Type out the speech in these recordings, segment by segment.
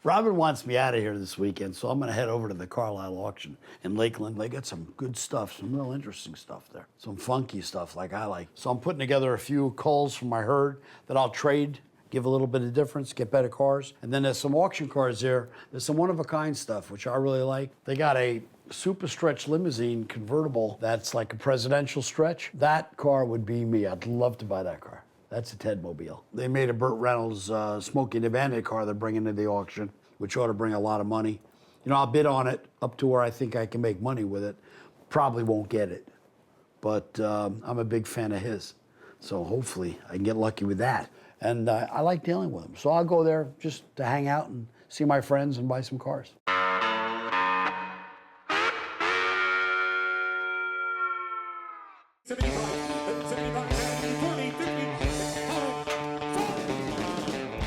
Robin wants me out of here this weekend, so I'm going to head over to the Carlisle Auction in Lakeland. They got some good stuff, some real interesting stuff there. Some funky stuff like I like. So I'm putting together a few culls from my herd that I'll trade, give a little bit of difference, get better cars. And then there's some auction cars there. There's some one-of-a-kind stuff, which I really like. They got a super stretch limousine convertible that's like a presidential stretch. That car would be me. I'd love to buy that car. That's a Tedmobile. They made a Burt Reynolds Smokey and the Bandit car they're bringing to the auction, which ought to bring a lot of money. You know, I'll bid on it up to where I think I can make money with it. Probably won't get it, but I'm a big fan of his. So hopefully I can get lucky with that. And I like dealing with him. So I'll go there just to hang out and see my friends and buy some cars.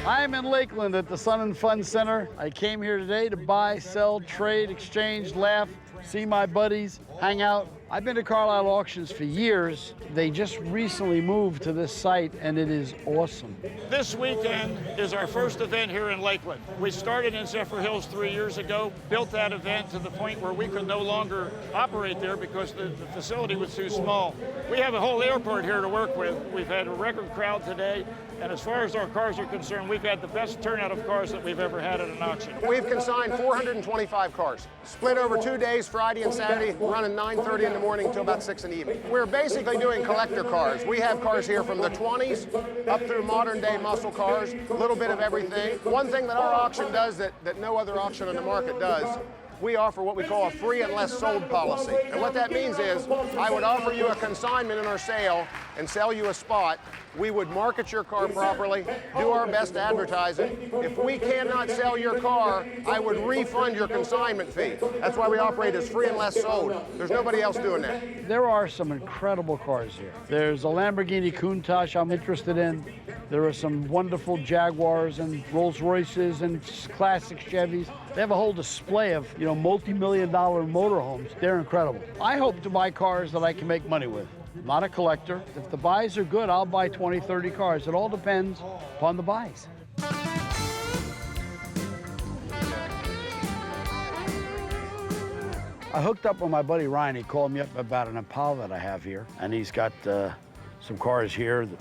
I'm in Lakeland at the Sun and Fun Center. I came here today to buy, sell, trade, exchange, laugh, see my buddies, hang out. I've been to Carlisle Auctions for years. They just recently moved to this site, and it is awesome. This weekend is our first event here in Lakeland. We started in Zephyr Hills 3 years ago, built that event to the point where we could no longer operate there because the facility was too small. We have a whole airport here to work with. We've had a record crowd today, and as far as our cars are concerned, we've had the best turnout of cars that we've ever had at an auction. We've consigned 425 cars, split over 2 days, Friday and Saturday, running 9:30 in the morning until about 6 in the evening. We're basically doing collector cars. We have cars here from the 20s up through modern day muscle cars, a little bit of everything. One thing that our auction does that no other auction on the market does, we offer what we call a free unless sold policy. And what that means is, I would offer you a consignment in our sale and sell you a spot. We would market your car properly, do our best advertising. If we cannot sell your car, I would refund your consignment fee. That's why we operate as free unless sold. There's nobody else doing that. There are some incredible cars here. There's a Lamborghini Countach I'm interested in. There are some wonderful Jaguars and Rolls Royces and classic Chevys. They have a whole display of, you know, multi-million-dollar motorhomes. They're incredible. I hope to buy cars that I can make money with. I'm not a collector. If the buys are good, I'll buy 20, 30 cars. It all depends upon the buys. I hooked up with my buddy Ryan. He called me up about an Impala that I have here, and he's got some cars here that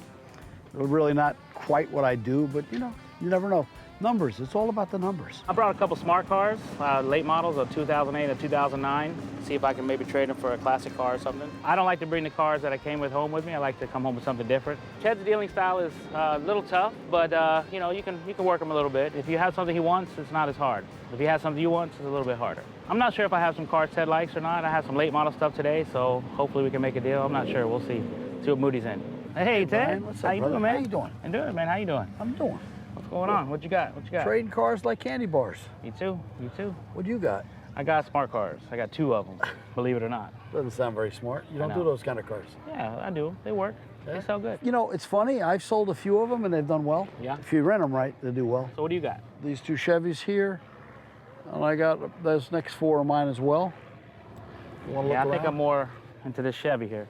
are really not quite what I do, but you know, you never know. Numbers, it's all about the numbers. I brought a couple smart cars, late models of 2008 and 2009. See if I can maybe trade them for a classic car or something. I don't like to bring the cars that I came with home with me. I like to come home with something different. Ched's dealing style is a little tough, but you know, you can work him a little bit. If you have something he wants, it's not as hard. If he has something you want, it's a little bit harder. I'm not sure if I have some cars Ted likes or not. I have some late model stuff today, so hopefully we can make a deal. I'm not sure. We'll see. See what Moody's in. Hey, Ted. Brian, what's up, how you brother? doing, man? How you doing? I'm doing, man. How you doing? I'm doing. What's going on? What you got? What you got? Trading cars like candy bars. Me too. Me too. What do you got? I got smart cars. I got 2 of them, believe it or not. Doesn't sound very smart. You don't know. do those kind of cars. Yeah, I do. They work. They sell good. You know, it's funny. I've sold a few of them and they've done well. Yeah. If you rent them right, they do well. So what do you got? These 2 Chevys here, and I got those next 4 of mine as well. You want to Yeah, I look think around? I'm more into this Chevy here.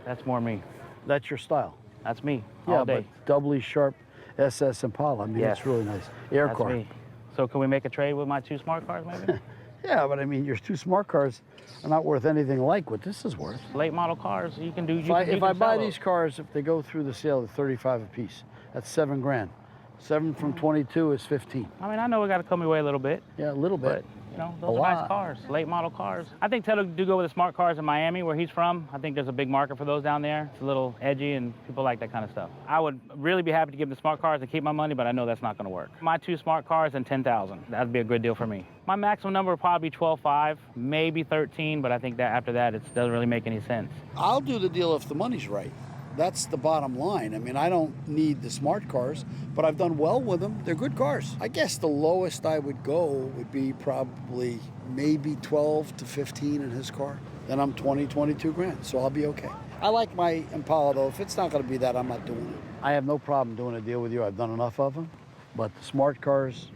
That's more me. That's your style. That's me. Yeah, all day. but doubly sharp SS Impala. I mean, Yes. it's really nice. Air That's car. me. So can we make a trade with my 2 smart cars, maybe? Yeah, but I mean, your 2 smart cars are not worth anything like what this is worth. Late model cars, you can do. If I buy these cars, if they go through the sale, they're 35 a piece. That's 7 grand. 7 from 22 is 15. I mean, I know we got to come away a little bit, Yeah, a little but bit. you know, those are nice cars, late model cars. I think Ted will do go with the smart cars in Miami, where he's from. I think there's a big market for those down there. It's a little edgy, and people like that kind of stuff. I would really be happy to give him the smart cars and keep my money, but I know that's not going to work. My 2 smart cars and 10,000. That'd be a good deal for me. My maximum number would probably be 12.5, maybe 13, but I think that after that, it doesn't really make any sense. I'll do the deal if the money's right. That's the bottom line. I mean, I don't need the smart cars, but I've done well with them. They're good cars. I guess the lowest I would go would be probably maybe 12 to 15 in his car. Then I'm 20, 22 grand, so I'll be okay. I like my Impala, though. If it's not going to be that, I'm not doing it. I have no problem doing a deal with you. I've done enough of them. But the smart cars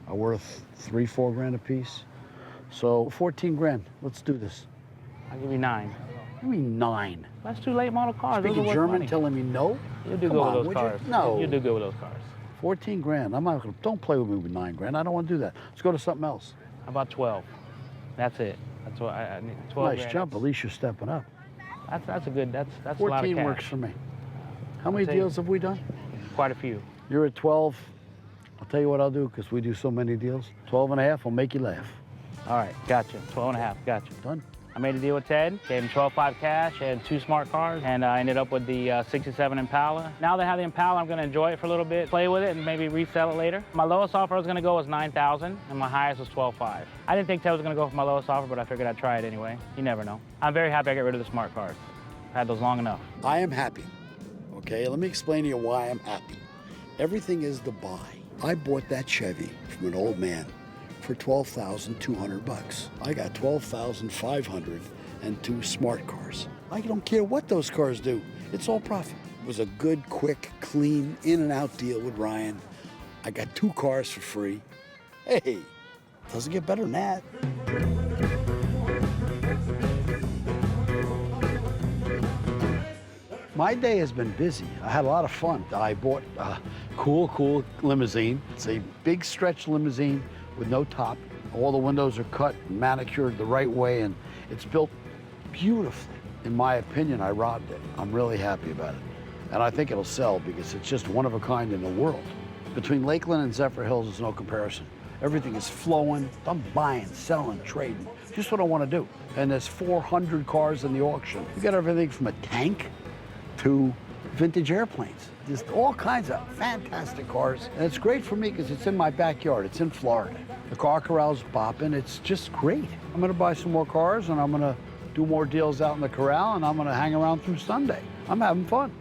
are worth 3, 4 grand a piece. So 14 grand. Let's do this. I'll give you 9. Give me 9. That's 2 late model cars. Those are Speaking worth German, money. telling me no? You do Come good on, with those would cars. you? No. You do good with those cars. 14 grand. I'm not gonna, don't play with me with 9 grand. I don't want to do that. Let's go to something else. About 12. That's it. That's what I need. 12 Nice grand. jump. At least you're stepping up. That's a good. That's a lot of 14 cash. works for me. How many I'll tell you. deals have we done? Quite a few. You're at 12. I'll tell you what I'll do, because we do so many deals. 12 and a half will make you laugh. All right, gotcha. 12 and a half, gotcha. Done. I made a deal with Ted, gave him 12.5 cash and 2 smart cars, and I ended up with the 67 Impala. Now that I have the Impala, I'm gonna enjoy it for a little bit, play with it, and maybe resell it later. My lowest offer I was gonna go was 9,000, and my highest was 12.5. I didn't think Ted was gonna go for my lowest offer, but I figured I'd try it anyway. You never know. I'm very happy I got rid of the smart cars. I had those long enough. I am happy. Okay, let me explain to you why I'm happy. Everything is the buy. I bought that Chevy from an old man for $12,200. I got $12,500 and 2 smart cars. I don't care what those cars do. It's all profit. It was a good, quick, clean, in and out deal with Ryan. I got 2 cars for free. Hey, doesn't get better than that. My day has been busy. I had a lot of fun. I bought a cool limousine. It's a big stretch limousine with no top. All the windows are cut and manicured the right way, and it's built beautifully. In my opinion, I robbed it. I'm really happy about it. And I think it'll sell because it's just one of a kind in the world. Between Lakeland and Zephyr Hills, there's no comparison. Everything is flowing. I'm buying, selling, trading. Just what I want to do. And there's 400 cars in the auction. You got everything from a tank to vintage airplanes. Just all kinds of fantastic cars. And it's great for me because it's in my backyard. It's in Florida. The car corral's bopping. It's just great. I'm gonna buy some more cars, and I'm gonna do more deals out in the corral, and I'm gonna hang around through Sunday. I'm having fun.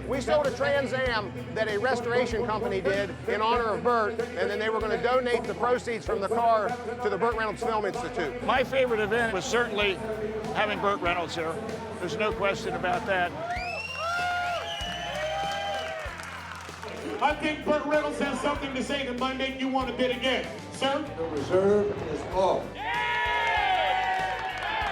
We sold a Trans Am that a restoration company did in honor of Burt, and then they were going to donate the proceeds from the car to the Burt Reynolds Film Institute. My favorite event was certainly having Burt Reynolds here. There's no question about that. I think Burt Reynolds has something to say that might make you want to bid again. Sir? The reserve is off.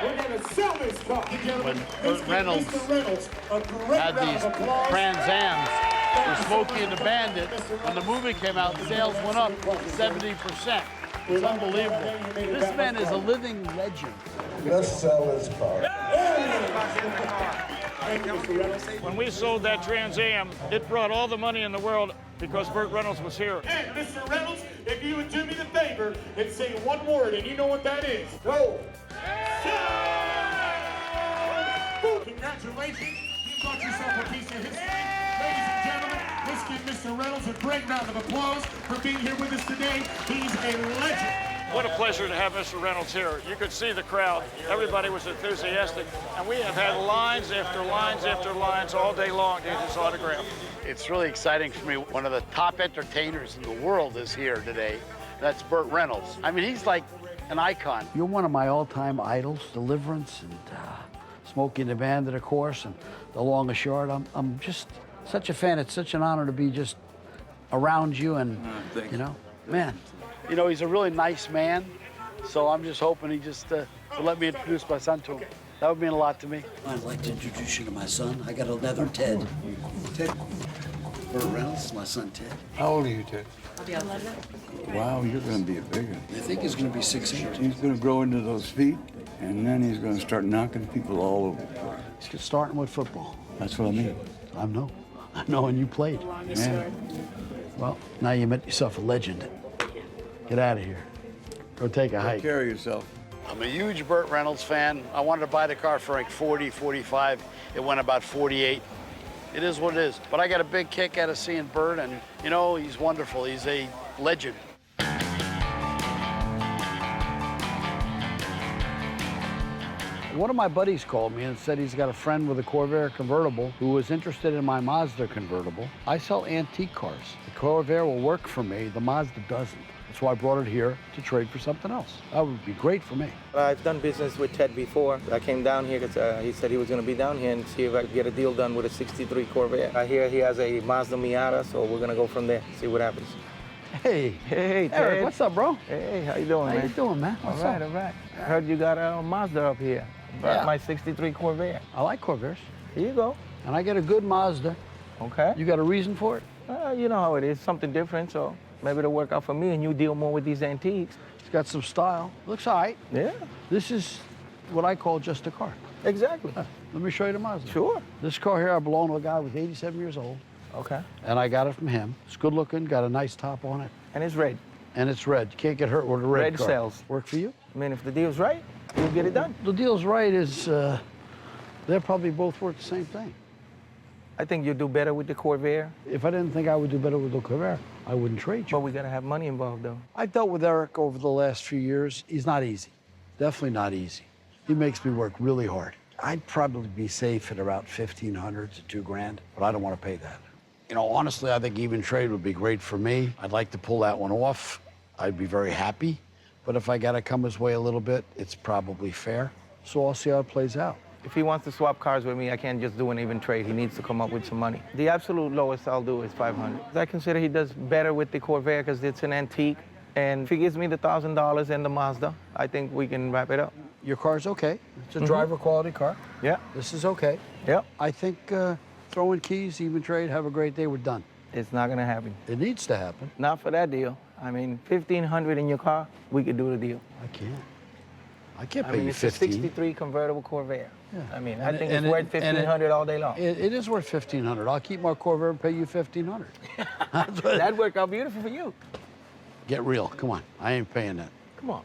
We're going to sell this car. When Burt Reynolds had these Trans Ams for Smokey and the Bandit, when the movie came out, sales went up 70%. It's unbelievable. This man is a living legend. Let's sell this car. When we sold that Trans Am, it brought all the money in the world because Burt Reynolds was here. Hey, Mr. Reynolds, if you would do me the favor and say one word, and you know what that is. Go. Congratulations, you got yourself a piece of history. Ladies and gentlemen, let's give Mr. Reynolds a great round of applause for being here with us today. He's a legend. What a pleasure to have Mr. Reynolds here. You could see the crowd. Everybody was enthusiastic. And we have had lines after lines after lines all day long to get his autograph. It's really exciting for me. One of the top entertainers in the world is here today. That's Burt Reynolds. I mean, he's like an icon. You're one of my all-time idols, Deliverance and Smokey and the Bandit, of course, and The Longest Yard. I'm just such a fan. It's such an honor to be just around you, and you know, man. You know, he's a really nice man, so I'm just hoping he just would let me introduce my son to him. That would mean a lot to me. I'd like to introduce you to my son. I got another Ted. Ted. Burt Reynolds is my son, Ted. How old are you, Ted? I'll be 11. Wow, you're going to be a big one. I think he's going to be 6'8". He's going to grow into those feet, and then he's going to start knocking people all over the place. He's just starting with football. That's what I mean. I know, and you played. Man. Well, now you met yourself a legend. Get out of here. Go take a hike. Take care of yourself. I'm a huge Burt Reynolds fan. I wanted to buy the car for like 40, 45. It went about 48. It is what it is. But I got a big kick out of seeing Burt, and you know, he's wonderful. He's a legend. One of my buddies called me and said he's got a friend with a Corvair convertible who was interested in my Mazda convertible. I sell antique cars. The Corvair will work for me, the Mazda doesn't. So I brought it here to trade for something else. That would be great for me. I've done business with Ted before. I came down here because he said he was going to be down here and see if I could get a deal done with a 63 Corvette. I hear he has a Mazda Miata, so we're going to go from there, see what happens. Hey. Hey, Ted. Eric, what's up, bro? Hey, how you doing, How man? you doing, man? What's all right, up? all right. I heard you got a Mazda up here. Yeah. My 63 Corvette. I like Corvairs. Here you go. And I get a good Mazda. Okay. You got a reason for it? You know how it is, something different, so maybe it'll work out for me and you deal more with these antiques. It's got some style. Looks all right. Yeah. This is what I call just a car. Exactly. Let me show you the Mazda. Sure. This car here, I belong to a guy who was 87 years old. Okay. And I got it from him. It's good looking, got a nice top on it. And it's red. And it's red. You can't get hurt with a red Red car. sells. Work for you? I mean, if the deal's right, you'll get it done. The deal's right is they're probably both worth the same thing. I think you'll do better with the Corvair, If I didn't think I would do better with the Corvair, I wouldn't trade you. but we gotta have money involved though. I've dealt with Eric over the last few years. He's not easy. Definitely not easy. He makes me work really hard. I'd probably be safe at about $1,500 to $2,000, but I don't want to pay that. You know, honestly, I think even trade would be great for me. I'd like to pull that one off. I'd be very happy. But if I got to come his way a little bit, it's probably fair. So I'll see how it plays out. If he wants to swap cars with me, I can't just do an even trade. He needs to come up with some money. The absolute lowest I'll do is $500. I consider he does better with the Corvair because it's an antique. And if he gives me the $1,000 and the Mazda, I think we can wrap it up. Your car's okay. It's a driver quality car. Yeah. This is okay. Yep. I think throwing keys, even trade, have a great day, we're done. It's not gonna happen. It needs to happen. Not for that deal. I mean, $1,500 in your car, we could do the deal. I can't. I can't I pay mean, you it's a 15. 63 convertible Corvair. Yeah. I mean, And I think and it's worth and $1,500 all day long. It is worth $1,500. I'll keep my Corvair and pay you $1,500. That'd work out beautiful for you. Get real. Come on. I ain't paying that. Come on.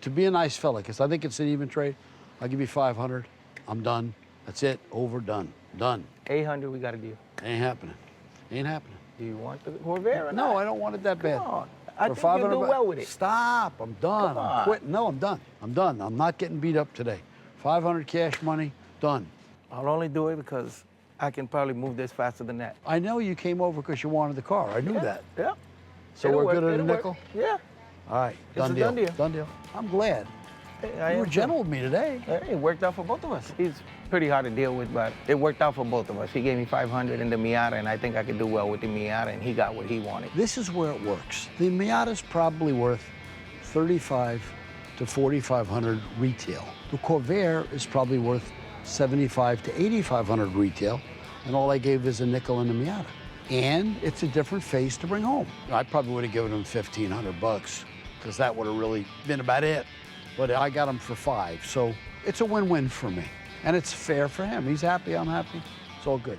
To be a nice fella, because I think it's an even trade, I'll give you $500. I'm done. That's it. Over. Done. Done. 800, we got a deal. Ain't happening. Ain't happening. Do you want the Corvair or No, not? I don't want it that bad. Come on. I For think you'll do $500 well with it. Stop. I'm done. Come I'm on. quitting. No, I'm done. I'm done. I'm not getting beat up today. 500 cash money. Done. I'll only do it because I can probably move this faster than that. I know you came over because you wanted the car. I knew that. Yeah. So It'll we're work, good at a it'll work. nickel? Yeah. All right. It's Done a deal. done deal. Done deal. I'm glad. I You were am too. gentle with me today. Hey, it worked out for both of us. He's pretty hard to deal with, but it worked out for both of us. He gave me $500 in the Miata, and I think I could do well with the Miata, and he got what he wanted. This is where it works. The Miata's probably worth $3,500 to $4,500 retail. The Corvair is probably worth $7,500 to $8,500 retail, and all I gave is a nickel in the Miata. And it's a different face to bring home. I probably would have given him $1,500 because that would have really been about it. But I got him for $5,000, so it's a win-win for me. And it's fair for him. He's happy, I'm happy. It's all good.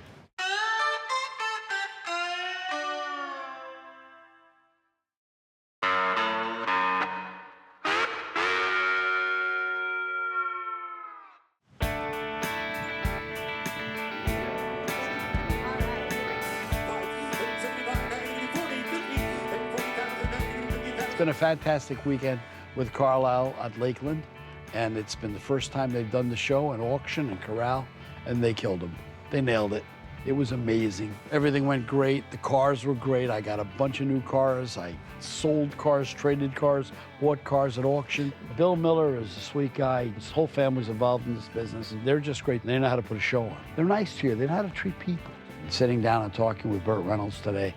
It's been a fantastic weekend with Carlisle at Lakeland, and it's been the first time they've done the show and auction and corral, and they killed them. They nailed it. It was amazing. Everything went great. The cars were great. I got a bunch of new cars. I sold cars, traded cars, bought cars at auction. Bill Miller is a sweet guy. His whole family's involved in this business, and they're just great. They know how to put a show on. They're nice to you. They know how to treat people. Sitting down and talking with Burt Reynolds today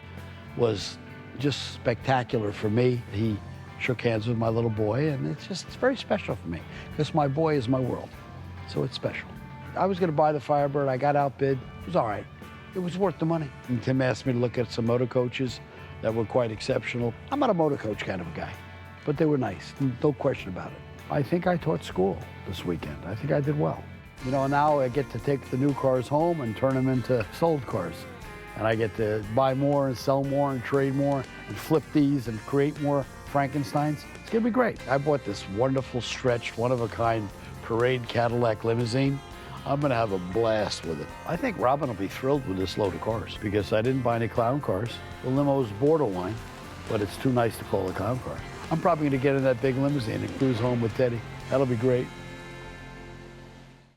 was just spectacular for me. He shook hands with my little boy, and it's very special for me because my boy is my world, so it's special. I was going to buy the Firebird. I got outbid. It was all right. It was worth the money. And Tim asked me to look at some motor coaches that were quite exceptional. I'm not a motor coach kind of a guy, but they were nice, no question about it. I think I taught school this weekend. I think I did well. You know, now I get to take the new cars home and turn them into sold cars. And I get to buy more and sell more and trade more and flip these and create more Frankensteins. It's gonna be great. I bought this wonderful stretch, one-of-a-kind parade Cadillac Limousine. I'm gonna have a blast with it. I think Robin will be thrilled with this load of cars because I didn't buy any clown cars. The limo's borderline, but it's too nice to call a clown car. I'm probably gonna get in that big limousine and cruise home with Teddy. That'll be great.